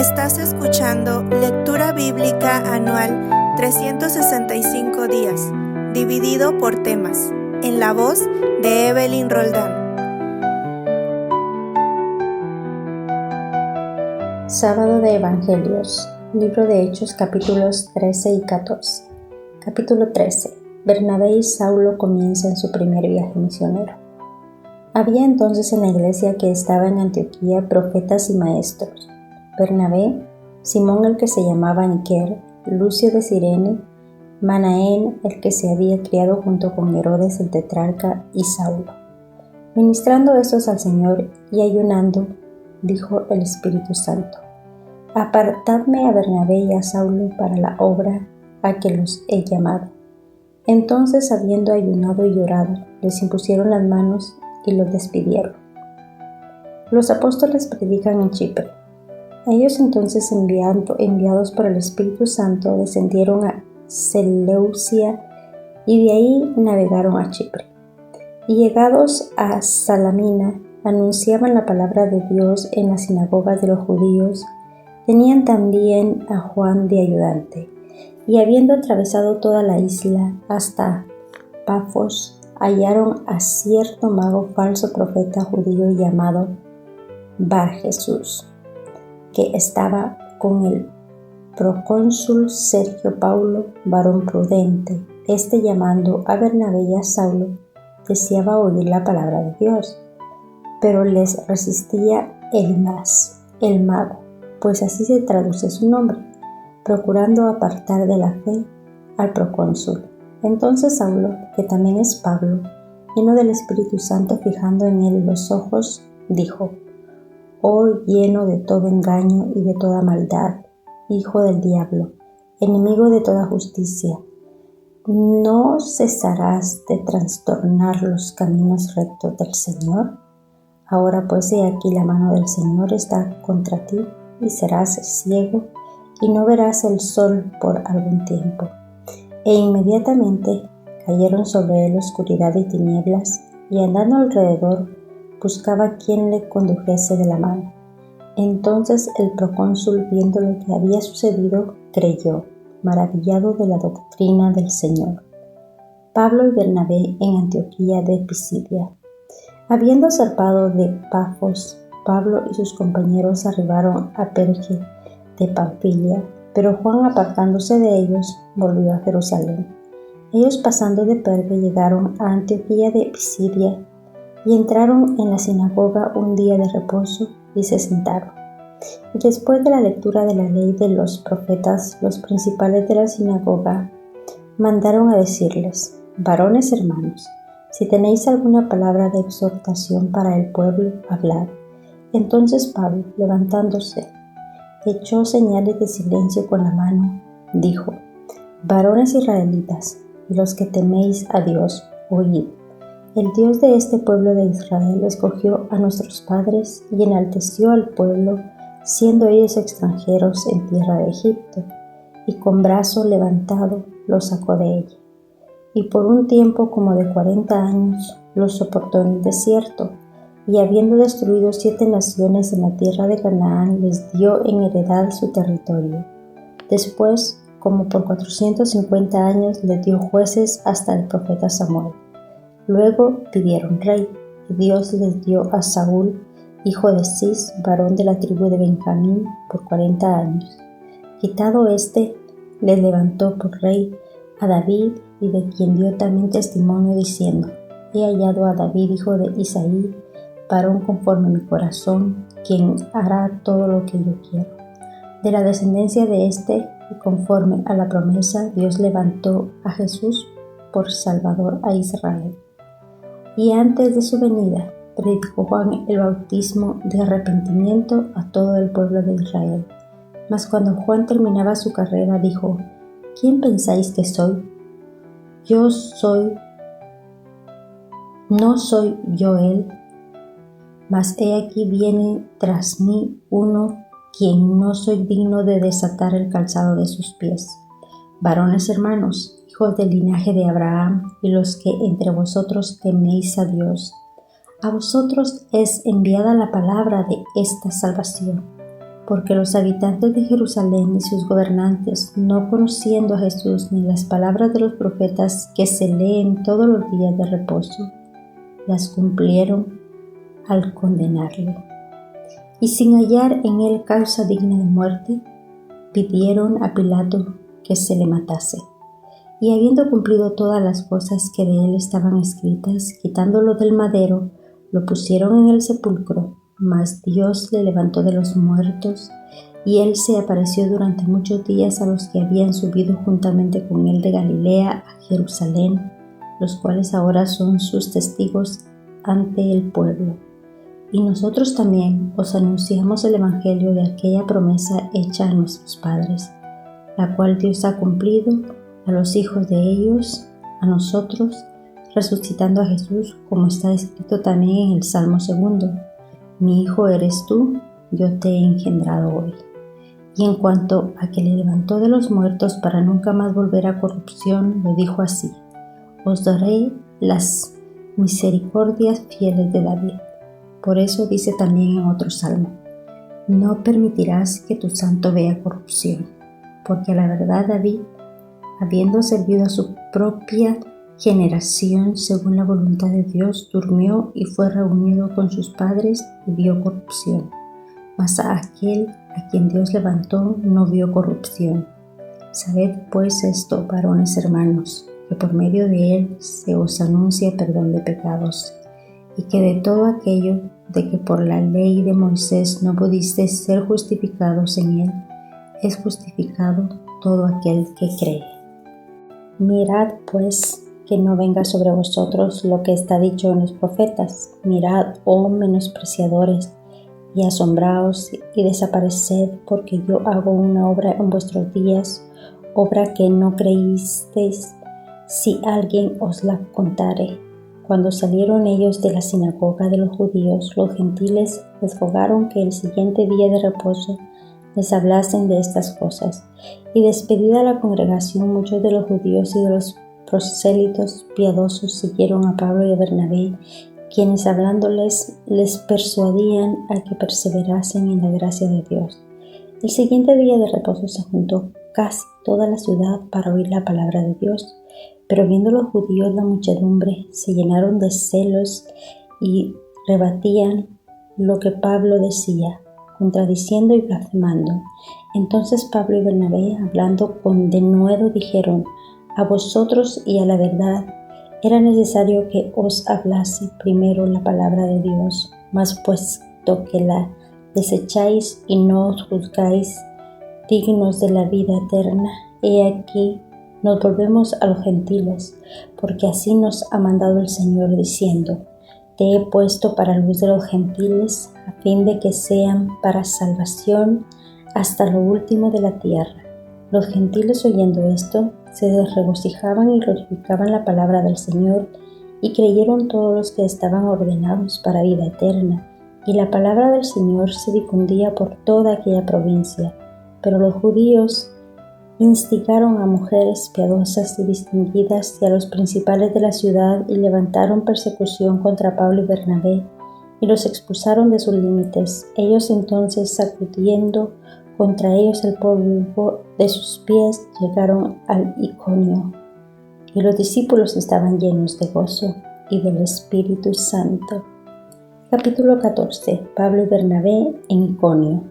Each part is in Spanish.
Estás escuchando Lectura Bíblica Anual 365 días, dividido por temas, en la voz de Evelyn Roldán. Sábado de Evangelios, libro de Hechos, capítulos 13 y 14. Capítulo 13. Bernabé y Saulo comienzan su primer viaje misionero. Había entonces en la iglesia que estaba en Antioquía profetas y maestros: Bernabé, Simón el que se llamaba Niger, Lucio de Cirene, Manaén el que se había criado junto con Herodes el tetrarca, y Saulo. Ministrando estos al Señor y ayunando, dijo el Espíritu Santo: Apartadme a Bernabé y a Saulo para la obra a que los he llamado. Entonces, habiendo ayunado y llorado, les impusieron las manos y los despidieron. Los apóstoles predican en Chipre. Ellos entonces, enviados por el Espíritu Santo, descendieron a Seleucia y de ahí navegaron a Chipre. Y llegados a Salamina, anunciaban la palabra de Dios en las sinagogas de los judíos. Tenían también a Juan de ayudante. Y habiendo atravesado toda la isla hasta Pafos, hallaron a cierto mago falso profeta judío llamado Bar-Jesús, que estaba con el procónsul Sergio Paulo, varón prudente. Este, llamando a Bernabé y a Saulo, deseaba oír la palabra de Dios, pero les resistía Elimas, el mago, pues así se traduce su nombre, procurando apartar de la fe al procónsul. Entonces Saulo, que también es Pablo, lleno del Espíritu Santo, fijando en él los ojos, dijo: Oh, lleno de todo engaño y de toda maldad, hijo del diablo, enemigo de toda justicia, ¿no cesarás de trastornar los caminos rectos del Señor? Ahora pues he aquí la mano del Señor está contra ti, y serás ciego, y no verás el sol por algún tiempo. E inmediatamente cayeron sobre él oscuridad y tinieblas, y andando alrededor buscaba quien le condujese de la mano. Entonces el procónsul, viendo lo que había sucedido, creyó, maravillado de la doctrina del Señor. Pablo y Bernabé en Antioquía de Pisidia. Habiendo zarpado de Pafos, Pablo y sus compañeros arribaron a Perge de Panfilia, pero Juan, apartándose de ellos, volvió a Jerusalén. Ellos, pasando de Perge, llegaron a Antioquía de Pisidia y entraron en la sinagoga un día de reposo y se sentaron. Y después de la lectura de la ley de los profetas, los principales de la sinagoga mandaron a decirles: Varones hermanos, si tenéis alguna palabra de exhortación para el pueblo, hablad. Entonces Pablo, levantándose, echó señales de silencio con la mano, dijo: Varones israelitas, y los que teméis a Dios, oíd. El Dios de este pueblo de Israel escogió a nuestros padres y enalteció al pueblo, siendo ellos extranjeros en tierra de Egipto, y con brazo levantado los sacó de ella. Y por un tiempo como de 40 años los soportó en el desierto, y habiendo destruido 7 naciones en la tierra de Canaán, les dio en heredad su territorio. Después, como por 450 años, les dio jueces hasta el profeta Samuel. Luego pidieron rey, y Dios les dio a Saúl, hijo de Cis, varón de la tribu de Benjamín, por 40 años. Quitado éste, les levantó por rey a David, y de quien dio también testimonio diciendo: He hallado a David, hijo de Isaí, varón conforme a mi corazón, quien hará todo lo que yo quiero. De la descendencia de éste, y conforme a la promesa, Dios levantó a Jesús por Salvador a Israel. Y antes de su venida, predicó Juan el bautismo de arrepentimiento a todo el pueblo de Israel. Mas cuando Juan terminaba su carrera, dijo: ¿Quién pensáis que soy? No soy yo él, mas he aquí viene tras mí uno quien no soy digno de desatar el calzado de sus pies. Varones hermanos, hijos del linaje de Abraham, y los que entre vosotros teméis a Dios, a vosotros es enviada la palabra de esta salvación, porque los habitantes de Jerusalén y sus gobernantes, no conociendo a Jesús ni las palabras de los profetas que se leen todos los días de reposo, las cumplieron al condenarle. Y sin hallar en él causa digna de muerte, pidieron a Pilato que se le matase. Y habiendo cumplido todas las cosas que de él estaban escritas, quitándolo del madero, lo pusieron en el sepulcro. Mas Dios le levantó de los muertos, y él se apareció durante muchos días a los que habían subido juntamente con él de Galilea a Jerusalén, los cuales ahora son sus testigos ante el pueblo. Y nosotros también os anunciamos el evangelio de aquella promesa hecha a nuestros padres, la cual Dios ha cumplido a los hijos de ellos, a nosotros, resucitando a Jesús, como está escrito también en el Salmo 2. Mi hijo eres tú, yo te he engendrado hoy. Y en cuanto a que le levantó de los muertos para nunca más volver a corrupción, lo dijo así: os daré las misericordias fieles de David. Por eso dice también en otro salmo: no permitirás que tu santo vea corrupción. Porque a la verdad David, habiendo servido a su propia generación según la voluntad de Dios, durmió y fue reunido con sus padres y vio corrupción. Mas a aquel a quien Dios levantó no vio corrupción. Sabed pues esto, varones hermanos, que por medio de él se os anuncia perdón de pecados, y que de todo aquello de que por la ley de Moisés no pudisteis ser justificados en él, es justificado todo aquel que cree. Mirad pues que no venga sobre vosotros lo que está dicho en los profetas. Mirad, oh menospreciadores, y asombraos y desapareced, porque yo hago una obra en vuestros días, obra que no creísteis, si alguien os la contare. Cuando salieron ellos de la sinagoga de los judíos, los gentiles les rogaron que el siguiente día de reposo les hablasen de estas cosas. Y despedida la congregación, muchos de los judíos y de los prosélitos piadosos siguieron a Pablo y a Bernabé, quienes hablándoles les persuadían a que perseverasen en la gracia de Dios. El siguiente día de reposo se juntó casi toda la ciudad para oír la palabra de Dios. Pero viendo los judíos la muchedumbre, se llenaron de celos y rebatían lo que Pablo decía, contradiciendo y blasfemando. Entonces Pablo y Bernabé, hablando con denuedo, dijeron: a vosotros y a la verdad era necesario que os hablase primero la palabra de Dios, mas puesto que la desecháis y no os juzgáis dignos de la vida eterna, he aquí nos volvemos a los gentiles, porque así nos ha mandado el Señor, diciendo: te he puesto para luz de los gentiles, a fin de que sean para salvación hasta lo último de la tierra. Los gentiles, oyendo esto, se regocijaban y glorificaban la palabra del Señor, y creyeron todos los que estaban ordenados para vida eterna. Y la palabra del Señor se difundía por toda aquella provincia. Pero los judíos instigaron a mujeres piadosas y distinguidas y a los principales de la ciudad, y levantaron persecución contra Pablo y Bernabé, y los expulsaron de sus límites. Ellos entonces, sacudiendo contra ellos el polvo de sus pies, llegaron al Iconio. Y los discípulos estaban llenos de gozo y del Espíritu Santo. Capítulo 14. Pablo y Bernabé en Iconio.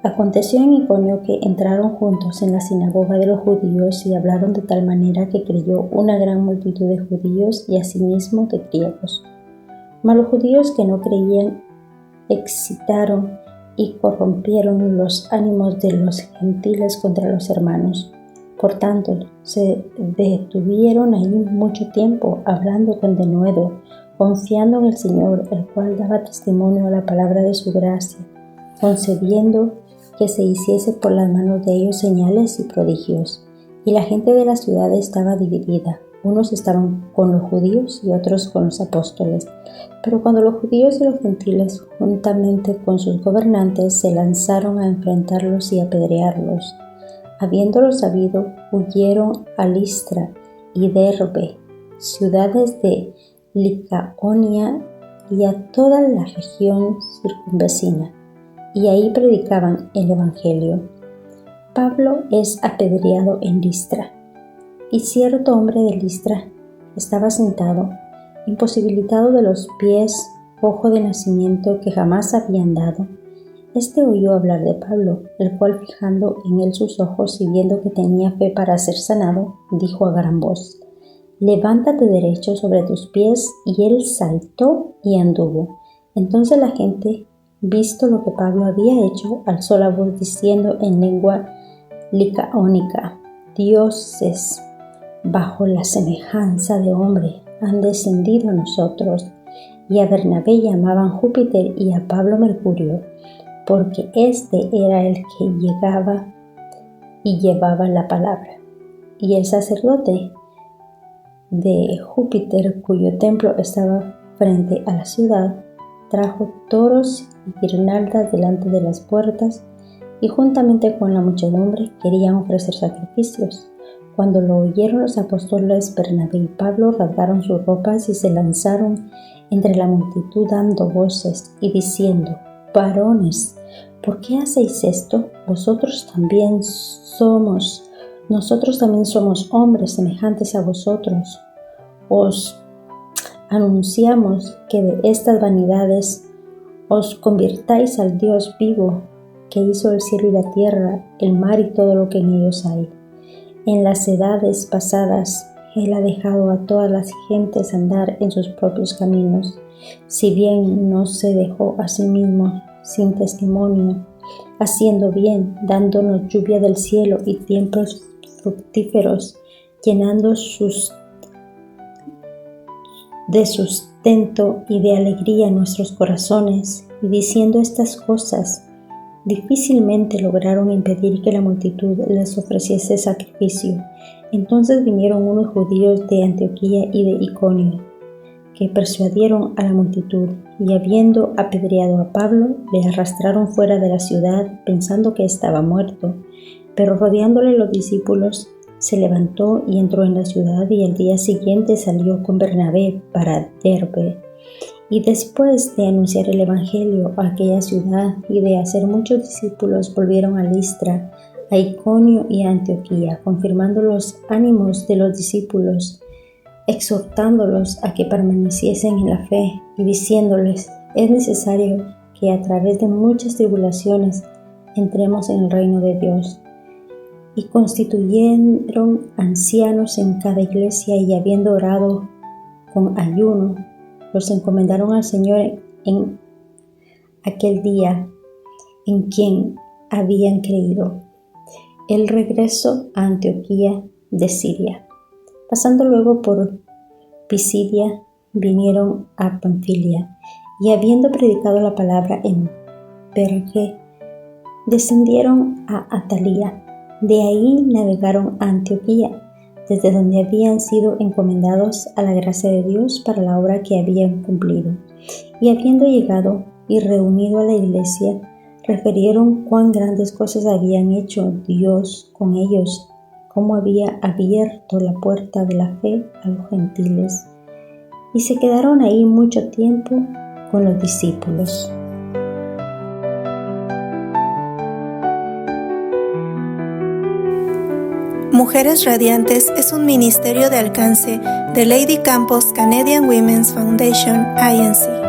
Aconteció en Iconio que entraron juntos en la sinagoga de los judíos y hablaron de tal manera que creyó una gran multitud de judíos y asimismo de griegos. Mas los judíos que no creían excitaron y corrompieron los ánimos de los gentiles contra los hermanos. Por tanto, se detuvieron ahí mucho tiempo, hablando con denuedo, confiando en el Señor, el cual daba testimonio a la palabra de su gracia, concediendo que se hiciese por las manos de ellos señales y prodigios. Y la gente de la ciudad estaba dividida. Unos estaban con los judíos y otros con los apóstoles. Pero cuando los judíos y los gentiles, juntamente con sus gobernantes, se lanzaron a enfrentarlos y apedrearlos, habiéndolo sabido, huyeron a Listra y Derbe, ciudades de Licaonia, y a toda la región circunvecina. y ahí predicaban el Evangelio. Pablo es apedreado en Listra, y cierto hombre de Listra estaba sentado, imposibilitado de los pies, cojo de nacimiento que jamás había andado. Este oyó hablar de Pablo, el cual, fijando en él sus ojos y viendo que tenía fe para ser sanado, dijo a gran voz: «Levántate derecho sobre tus pies». Y él saltó y anduvo. Entonces la gente, visto lo que Pablo había hecho, alzó la voz diciendo en lengua licaónica: «Dioses, bajo la semejanza de hombre, han descendido a nosotros». Y a Bernabé llamaban Júpiter y a Pablo Mercurio, porque éste era el que llegaba y llevaba la palabra. Y el sacerdote de Júpiter, cuyo templo estaba frente a la ciudad, trajo toros y guirnaldas delante de las puertas, y juntamente con la muchedumbre querían ofrecer sacrificios. Cuando lo oyeron los apóstoles, Bernabé y Pablo rasgaron sus ropas y se lanzaron entre la multitud dando voces y diciendo: «Varones, ¿por qué hacéis esto? Nosotros también somos hombres semejantes a vosotros. Os anunciamos que de estas vanidades os convirtáis al Dios vivo, que hizo el cielo y la tierra, el mar y todo lo que en ellos hay. En las edades pasadas Él ha dejado a todas las gentes andar en sus propios caminos, si bien no se dejó a sí mismo sin testimonio, haciendo bien, dándonos lluvia del cielo y tiempos fructíferos, llenando de sustento y de alegría nuestros corazones». Y diciendo estas cosas, difícilmente lograron impedir que la multitud les ofreciese sacrificio. Entonces vinieron unos judíos de Antioquía y de Iconio, que persuadieron a la multitud, y habiendo apedreado a Pablo, le arrastraron fuera de la ciudad, pensando que estaba muerto. Pero rodeándole los discípulos, se levantó y entró en la ciudad, y al día siguiente salió con Bernabé para Derbe. Y después de anunciar el Evangelio a aquella ciudad y de hacer muchos discípulos, volvieron a Listra, a Iconio y a Antioquía, confirmando los ánimos de los discípulos, exhortándolos a que permaneciesen en la fe y diciéndoles: «Es necesario que a través de muchas tribulaciones entremos en el reino de Dios». Y constituyeron ancianos en cada iglesia, y habiendo orado con ayuno, los encomendaron al Señor en aquel día en quien habían creído. El regreso a Antioquía de Siria. Pasando luego por Pisidia, vinieron a Panfilia, y habiendo predicado la palabra en Perge, descendieron a Atalía. De ahí navegaron a Antioquía, desde donde habían sido encomendados a la gracia de Dios para la obra que habían cumplido. Y habiendo llegado y reunido a la iglesia, refirieron cuán grandes cosas habían hecho Dios con ellos, cómo había abierto la puerta de la fe a los gentiles. Y se quedaron ahí mucho tiempo con los discípulos. Mujeres Radiantes es un ministerio de alcance de Lady Campos Canadian Women's Foundation, INC.